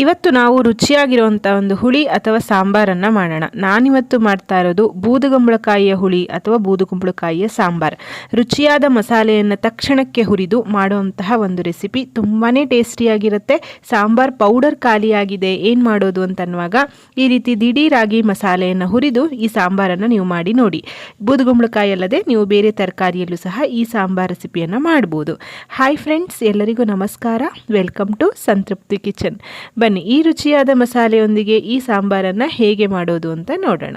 ಇವತ್ತು ನಾವು ರುಚಿಯಾಗಿರುವಂಥ ಒಂದು ಹುಳಿ ಅಥವಾ ಸಾಂಬಾರನ್ನು ಮಾಡೋಣ. ನಾನಿವತ್ತು ಮಾಡ್ತಾ ಇರೋದು ಬೂದುಗುಂಬಳಕಾಯಿಯ ಹುಳಿ ಅಥವಾ ಬೂದುಗುಂಬಳಕಾಯಿಯ ಸಾಂಬಾರು. ರುಚಿಯಾದ ಮಸಾಲೆಯನ್ನು ತಕ್ಷಣಕ್ಕೆ ಹುರಿದು ಮಾಡುವಂತಹ ಒಂದು ರೆಸಿಪಿ. ತುಂಬಾ ಟೇಸ್ಟಿಯಾಗಿರುತ್ತೆ. ಸಾಂಬಾರ್ ಪೌಡರ್ ಖಾಲಿಯಾಗಿದೆ, ಏನು ಮಾಡೋದು ಅಂತನ್ನುವಾಗ ಈ ರೀತಿ ದಿಢೀರಾಗಿ ಮಸಾಲೆಯನ್ನು ಹುರಿದು ಈ ಸಾಂಬಾರನ್ನು ನೀವು ಮಾಡಿ ನೋಡಿ. ಬೂದುಗುಂಬಳಕಾಯಿ ಅಲ್ಲದೆ ನೀವು ಬೇರೆ ತರಕಾರಿಯಲ್ಲೂ ಸಹ ಈ ಸಾಂಬಾರ್ ರೆಸಿಪಿಯನ್ನು ಮಾಡ್ಬೋದು. ಹಾಯ್ ಫ್ರೆಂಡ್ಸ್, ಎಲ್ಲರಿಗೂ ನಮಸ್ಕಾರ. ವೆಲ್ಕಮ್ ಟು ಸಂತೃಪ್ತಿ ಕಿಚನ್. ಬನ್ನಿ ಈ ರುಚಿಯಾದ ಮಸಾಲೆಯೊಂದಿಗೆ ಈ ಸಾಂಬಾರನ್ನು ಹೇಗೆ ಮಾಡೋದು ಅಂತ ನೋಡೋಣ.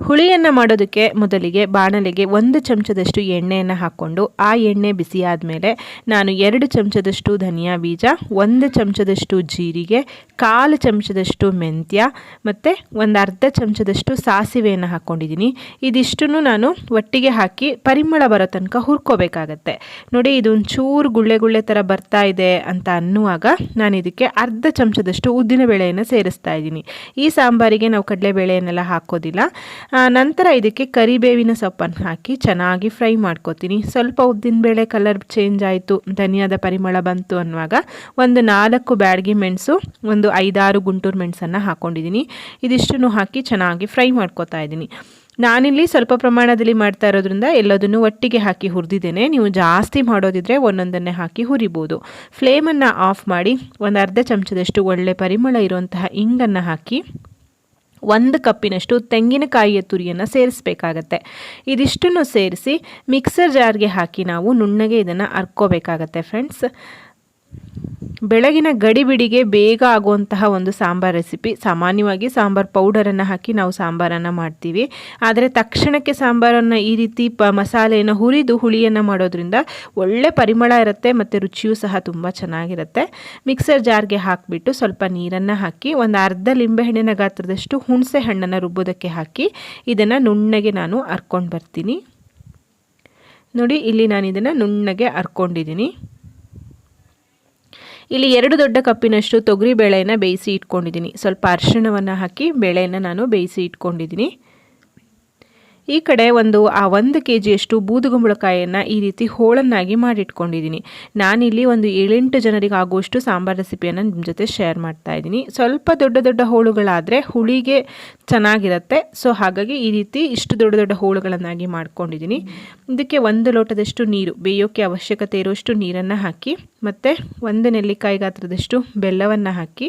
ಹುಳಿಯನ್ನು ಮಾಡೋದಕ್ಕೆ ಮೊದಲಿಗೆ ಬಾಣಲೆಗೆ 1 ಚಮಚದಷ್ಟು ಎಣ್ಣೆಯನ್ನು ಹಾಕ್ಕೊಂಡು ಆ ಎಣ್ಣೆ ಬಿಸಿಯಾದ ಮೇಲೆ ನಾನು 2 ಚಮಚದಷ್ಟು ಧನಿಯಾ ಬೀಜ, 1 ಚಮಚದಷ್ಟು ಜೀರಿಗೆ, 1/4 ಚಮಚದಷ್ಟು ಮೆಂತ್ಯ ಮತ್ತು ಒಂದು ಅರ್ಧ ಚಮಚದಷ್ಟು ಸಾಸಿವೆಯನ್ನು ಹಾಕ್ಕೊಂಡಿದ್ದೀನಿ. ಇದಿಷ್ಟನ್ನು ನಾನು ಒಟ್ಟಿಗೆ ಹಾಕಿ ಪರಿಮಳ ಬರೋ ತನಕ ಹುರ್ಕೋಬೇಕಾಗತ್ತೆ. ನೋಡಿ, ಇದು ಒಂಚೂರು ಗುಳ್ಳೆ ಗುಳ್ಳೆ ಥರ ಬರ್ತಾ ಇದೆ ಅಂತ ಅನ್ನುವಾಗ ನಾನು ಇದಕ್ಕೆ ಅರ್ಧ ಚಮಚದಷ್ಟು ಉದ್ದಿನಬೇಳೆಯನ್ನು ಸೇರಿಸ್ತಾ ಇದ್ದೀನಿ. ಈ ಸಾಂಬಾರಿಗೆ ನಾವು ಕಡಲೆಬೇಳೆಯನ್ನೆಲ್ಲ ಹಾಕೋದಿಲ್ಲ. ನಂತರ ಇದಕ್ಕೆ ಕರಿಬೇವಿನ ಸೊಪ್ಪನ್ನು ಹಾಕಿ ಚೆನ್ನಾಗಿ ಫ್ರೈ ಮಾಡ್ಕೋತೀನಿ. ಸ್ವಲ್ಪ ಉದ್ದಿನಬೇಳೆ ಕಲರ್ ಚೇಂಜ್ ಆಯಿತು, ಧನಿಯಾದ ಪರಿಮಳ ಬಂತು ಅನ್ನುವಾಗ ಒಂದು 4 ಬ್ಯಾಡಗಿ ಮೆಣಸು, ಒಂದು 5-6 ಗುಂಟೂರು ಮೆಣಸನ್ನು ಹಾಕ್ಕೊಂಡಿದ್ದೀನಿ. ಇದಿಷ್ಟನ್ನು ಹಾಕಿ ಚೆನ್ನಾಗಿ ಫ್ರೈ ಮಾಡ್ಕೋತಾ ಇದ್ದೀನಿ. ನಾನಿಲ್ಲಿ ಸ್ವಲ್ಪ ಪ್ರಮಾಣದಲ್ಲಿ ಮಾಡ್ತಾ ಇರೋದ್ರಿಂದ ಎಲ್ಲದನ್ನು ಒಟ್ಟಿಗೆ ಹಾಕಿ ಹುರಿದಿದ್ದೇನೆ. ನೀವು ಜಾಸ್ತಿ ಮಾಡೋದಿದ್ರೆ ಒಂದೊಂದನ್ನೇ ಹಾಕಿ ಹುರಿಬೋದು. ಫ್ಲೇಮನ್ನು ಆಫ್ ಮಾಡಿ ಒಂದು ಅರ್ಧ ಚಮಚದಷ್ಟು ಒಳ್ಳೆ ಪರಿಮಳ ಇರುವಂತಹ ಇಂಗನ್ನು ಹಾಕಿ 1 ಕಪ್ಪಿನಷ್ಟು ತೆಂಗಿನಕಾಯಿಯ ತುರಿಯನ್ನು ಸೇರಿಸಬೇಕಾಗತ್ತೆ. ಇದಿಷ್ಟನ್ನು ಸೇರಿಸಿ ಮಿಕ್ಸರ್ ಜಾರ್ಗೆ ಹಾಕಿ ನಾವು ನುಣ್ಣಗೆ ಇದನ್ನು ಅರ್ಕೋಬೇಕಾಗತ್ತೆ ಫ್ರೆಂಡ್ಸ್. ಬೆಳಗಿನ ಗಡಿಬಿಡಿಗೆ ಬೇಗ ಆಗುವಂತಹ ಒಂದು ಸಾಂಬಾರ್ ರೆಸಿಪಿ. ಸಾಮಾನ್ಯವಾಗಿ ಸಾಂಬಾರ್ ಪೌಡರನ್ನು ಹಾಕಿ ನಾವು ಸಾಂಬಾರನ್ನು ಮಾಡ್ತೀವಿ. ಆದರೆ ತಕ್ಷಣಕ್ಕೆ ಸಾಂಬಾರನ್ನು ಈ ರೀತಿ ಮಸಾಲೆಯನ್ನು ಹುರಿದು ಹುಳಿಯನ್ನು ಮಾಡೋದ್ರಿಂದ ಒಳ್ಳೆ ಪರಿಮಳ ಇರುತ್ತೆ ಮತ್ತು ರುಚಿಯೂ ಸಹ ತುಂಬ ಚೆನ್ನಾಗಿರುತ್ತೆ. ಮಿಕ್ಸರ್ ಜಾರ್ಗೆ ಹಾಕಿಬಿಟ್ಟು ಸ್ವಲ್ಪ ನೀರನ್ನು ಹಾಕಿ ಒಂದು ಅರ್ಧ ಲಿಂಬೆಹಣ್ಣಿನ ಗಾತ್ರದಷ್ಟು ಹುಣಸೆ ಹಣ್ಣನ್ನು ರುಬ್ಬೋದಕ್ಕೆ ಹಾಕಿ ಇದನ್ನು ನುಣ್ಣಗೆ ನಾನು ಅರ್ಕೊಂಡು ಬರ್ತೀನಿ. ನೋಡಿ, ಇಲ್ಲಿ ನಾನು ಇದನ್ನು ನುಣ್ಣಗೆ ಅರ್ಕೊಂಡಿದ್ದೀನಿ. ಇಲ್ಲಿ 2 ದೊಡ್ಡ ಕಪ್ಪಿನಷ್ಟು ತೊಗರಿ ಬೇಳೆಯನ್ನು ಬೇಯಿಸಿ ಇಟ್ಕೊಂಡಿದ್ದೀನಿ. ಸ್ವಲ್ಪ ಅರಿಶಿಣವನ್ನು ಹಾಕಿ ಬೇಳೆಯನ್ನು ನಾನು ಬೇಯಿಸಿ ಇಟ್ಕೊಂಡಿದ್ದೀನಿ. ಈ ಕಡೆ 1 kgಯಷ್ಟು ಬೂದುಗುಂಬಳಕಾಯಿಯನ್ನು ಈ ರೀತಿ ಹೋಳನ್ನಾಗಿ ಮಾಡಿಟ್ಕೊಂಡಿದ್ದೀನಿ. ನಾನಿಲ್ಲಿ ಒಂದು 7-8 ಜನರಿಗೆ ಆಗುವಷ್ಟು ಸಾಂಬಾರ್ ರೆಸಿಪಿಯನ್ನು ನಿಮ್ಮ ಜೊತೆ ಶೇರ್ ಮಾಡ್ತಾ ಇದ್ದೀನಿ. ಸ್ವಲ್ಪ ದೊಡ್ಡ ದೊಡ್ಡ ಹೋಳುಗಳಾದರೆ ಹುಳಿಗೆ ಚೆನ್ನಾಗಿರುತ್ತೆ. ಸೊ ಹಾಗಾಗಿ ಈ ರೀತಿ ಇಷ್ಟು ದೊಡ್ಡ ದೊಡ್ಡ ಹೋಳುಗಳನ್ನಾಗಿ ಮಾಡ್ಕೊಂಡಿದ್ದೀನಿ. ಇದಕ್ಕೆ 1 ಲೋಟದಷ್ಟು ನೀರು, ಬೇಯೋಕ್ಕೆ ಅವಶ್ಯಕತೆ ಇರುವಷ್ಟು ನೀರನ್ನು ಹಾಕಿ ಮತ್ತು 1 ನೆಲ್ಲಿಕಾಯಿ ಗಾತ್ರದಷ್ಟು ಬೆಲ್ಲವನ್ನು ಹಾಕಿ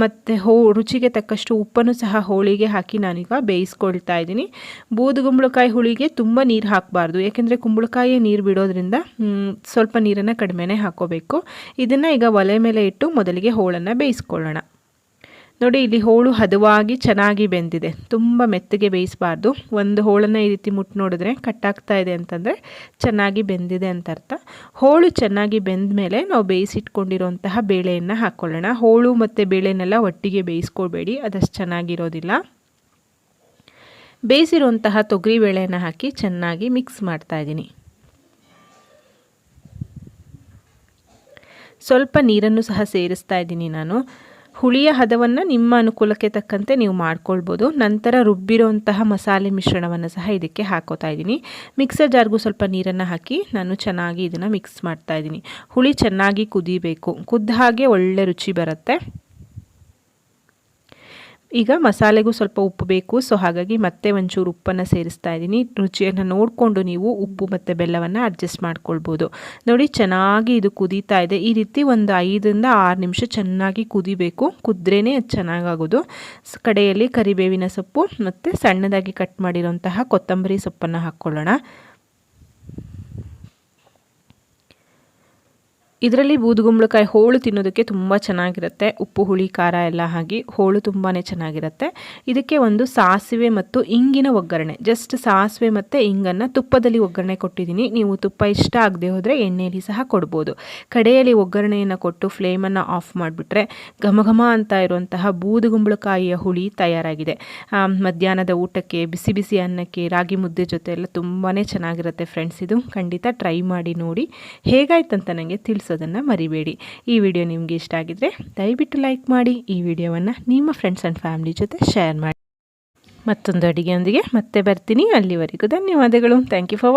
ಮತ್ತು ರುಚಿಗೆ ತಕ್ಕಷ್ಟು ಉಪ್ಪನ್ನು ಸಹ ಹೋಳಿಗೆ ಹಾಕಿ ನಾನೀಗ ಬೇಯಿಸ್ಕೊಳ್ತಾ ಇದ್ದೀನಿ. ಬೂದುಗುಂಬಳಕಾಯಿ ಹುಳಿಗೆ ತುಂಬ ನೀರು ಹಾಕಬಾರ್ದು, ಏಕೆಂದರೆ ಕುಂಬಳಕಾಯಿ ನೀರು ಬಿಡೋದ್ರಿಂದ ಸ್ವಲ್ಪ ನೀರನ್ನು ಕಡಿಮೆನೇ ಹಾಕೋಬೇಕು. ಇದನ್ನು ಈಗ ಒಲೆ ಮೇಲೆ ಇಟ್ಟು ಮೊದಲಿಗೆ ಹೋಳನ್ನು ಬೇಯಿಸ್ಕೊಳ್ಳೋಣ. ನೋಡಿ, ಇಲ್ಲಿ ಹೋಳು ಹದವಾಗಿ ಚೆನ್ನಾಗಿ ಬೆಂದಿದೆ. ತುಂಬ ಮೆತ್ತಗೆ ಬೇಯಿಸಬಾರ್ದು. ಒಂದು ಹೋಳನ್ನು ಈ ರೀತಿ ಮುಟ್ಟು ನೋಡಿದ್ರೆ ಕಟ್ಟಾಗ್ತಾ ಇದೆ ಅಂತಂದರೆ ಚೆನ್ನಾಗಿ ಬೆಂದಿದೆ ಅಂತ ಅರ್ಥ. ಹೋಳು ಚೆನ್ನಾಗಿ ಬೆಂದ ಮೇಲೆ ನಾವು ಬೇಯಿಸಿಟ್ಕೊಂಡಿರುವಂತಹ ಬೇಳೆಯನ್ನು ಹಾಕ್ಕೊಳ್ಳೋಣ. ಹೋಳು ಮತ್ತು ಬೇಳೆನೆಲ್ಲ ಒಟ್ಟಿಗೆ ಬೇಯಿಸ್ಕೊಳ್ಬೇಡಿ, ಅದಷ್ಟು ಚೆನ್ನಾಗಿರೋದಿಲ್ಲ. ಬೇಯಿಸಿರುವಂತಹ ತೊಗರಿ ಬೇಳೆಯನ್ನು ಹಾಕಿ ಚೆನ್ನಾಗಿ ಮಿಕ್ಸ್ ಮಾಡ್ತಾಯಿದ್ದೀನಿ. ಸ್ವಲ್ಪ ನೀರನ್ನು ಸಹ ಸೇರಿಸ್ತಾ ಇದ್ದೀನಿ ನಾನು. ಹುಳಿಯ ಹದವನ್ನು ನಿಮ್ಮ ಅನುಕೂಲಕ್ಕೆ ತಕ್ಕಂತೆ ನೀವು ಮಾಡ್ಕೊಳ್ಬೋದು. ನಂತರ ರುಬ್ಬಿರುವಂತಹ ಮಸಾಲೆ ಮಿಶ್ರಣವನ್ನು ಸಹ ಇದಕ್ಕೆ ಹಾಕೋತಾ ಇದ್ದೀನಿ. ಮಿಕ್ಸರ್ ಜಾರ್ಗೂ ಸ್ವಲ್ಪ ನೀರನ್ನು ಹಾಕಿ ನಾನು ಚೆನ್ನಾಗಿ ಇದನ್ನು ಮಿಕ್ಸ್ ಮಾಡ್ತಾ ಇದ್ದೀನಿ. ಹುಳಿ ಚೆನ್ನಾಗಿ ಕುದಿಬೇಕು, ಕುದ್ದ ಹಾಗೆ ಒಳ್ಳೆ ರುಚಿ ಬರುತ್ತೆ. ಈಗ ಮಸಾಲೆಗೂ ಸ್ವಲ್ಪ ಉಪ್ಪು ಬೇಕು. ಸೊ ಹಾಗಾಗಿ ಮತ್ತೆ ಒಂಚೂರು ಉಪ್ಪನ್ನು ಸೇರಿಸ್ತಾ ಇದ್ದೀನಿ. ರುಚಿಯನ್ನು ನೋಡಿಕೊಂಡು ನೀವು ಉಪ್ಪು ಮತ್ತು ಬೆಲ್ಲವನ್ನು ಅಡ್ಜಸ್ಟ್ ಮಾಡ್ಕೊಳ್ಬೋದು. ನೋಡಿ, ಚೆನ್ನಾಗಿ ಇದು ಕುದೀತಾ ಇದೆ. ಈ ರೀತಿ ಒಂದು 5-6 ನಿಮಿಷ ಚೆನ್ನಾಗಿ ಕುದಿಬೇಕು. ಕುದ್ರೇ ಅದು ಚೆನ್ನಾಗಾಗೋದು. ಕಡೆಯಲ್ಲಿ ಕರಿಬೇವಿನ ಸೊಪ್ಪು ಮತ್ತು ಸಣ್ಣದಾಗಿ ಕಟ್ ಮಾಡಿರೋಂತಹ ಕೊತ್ತಂಬರಿ ಸೊಪ್ಪನ್ನು ಹಾಕ್ಕೊಳ್ಳೋಣ. ಇದರಲ್ಲಿ ಬೂದುಗುಂಬಳಕಾಯಿ ಹೋಳು ತಿನ್ನೋದಕ್ಕೆ ತುಂಬ ಚೆನ್ನಾಗಿರುತ್ತೆ. ಉಪ್ಪು ಹುಳಿ ಖಾರ ಎಲ್ಲ ಹಾಕಿ ಹೋಳು ತುಂಬಾ ಚೆನ್ನಾಗಿರುತ್ತೆ. ಇದಕ್ಕೆ ಒಂದು ಸಾಸಿವೆ ಮತ್ತು ಇಂಗಿನ ಒಗ್ಗರಣೆ, ಜಸ್ಟ್ ಸಾಸಿವೆ ಮತ್ತು ಇಂಗನ್ನು ತುಪ್ಪದಲ್ಲಿ ಒಗ್ಗರಣೆ ಕೊಟ್ಟಿದ್ದೀನಿ. ನೀವು ತುಪ್ಪ ಇಷ್ಟ ಆಗದೆ ಹೋದರೆ ಎಣ್ಣೆಯಲ್ಲಿ ಸಹ ಕೊಡ್ಬೋದು. ಕಡೆಯಲ್ಲಿ ಒಗ್ಗರಣೆಯನ್ನು ಕೊಟ್ಟು ಫ್ಲೇಮನ್ನು ಆಫ್ ಮಾಡಿಬಿಟ್ರೆ ಘಮ ಘಮ ಅಂತ ಇರುವಂತಹ ಬೂದುಗುಂಬಳಕಾಯಿಯ ಹುಳಿ ತಯಾರಾಗಿದೆ. ಮಧ್ಯಾಹ್ನದ ಊಟಕ್ಕೆ, ಬಿಸಿ ಬಿಸಿ ಅನ್ನಕ್ಕೆ, ರಾಗಿ ಮುದ್ದೆ ಜೊತೆ ಎಲ್ಲ ತುಂಬಾ ಚೆನ್ನಾಗಿರುತ್ತೆ ಫ್ರೆಂಡ್ಸ್. ಇದು ಖಂಡಿತ ಟ್ರೈ ಮಾಡಿ ನೋಡಿ. ಹೇಗಾಯ್ತಂತ ನನಗೆ ತಿಳಿಸೋದನ್ನು ಮರಿಬೇಡಿ. ಈ ವಿಡಿಯೋ ನಿಮಗೆ ಇಷ್ಟ ಆಗಿದ್ರೆ ದಯವಿಟ್ಟು ಲೈಕ್ ಮಾಡಿ. ಈ ವಿಡಿಯೋವನ್ನು ನಿಮ್ಮ ಫ್ರೆಂಡ್ಸ್ ಆ್ಯಂಡ್ ಫ್ಯಾಮಿಲಿ ಜೊತೆ ಶೇರ್ ಮಾಡಿ. ಮತ್ತೊಂದು ಅಡುಗೆಯೊಂದಿಗೆ ಮತ್ತೆ ಬರ್ತೀನಿ. ಅಲ್ಲಿವರೆಗೂ ಧನ್ಯವಾದಗಳು. Thank you for watching.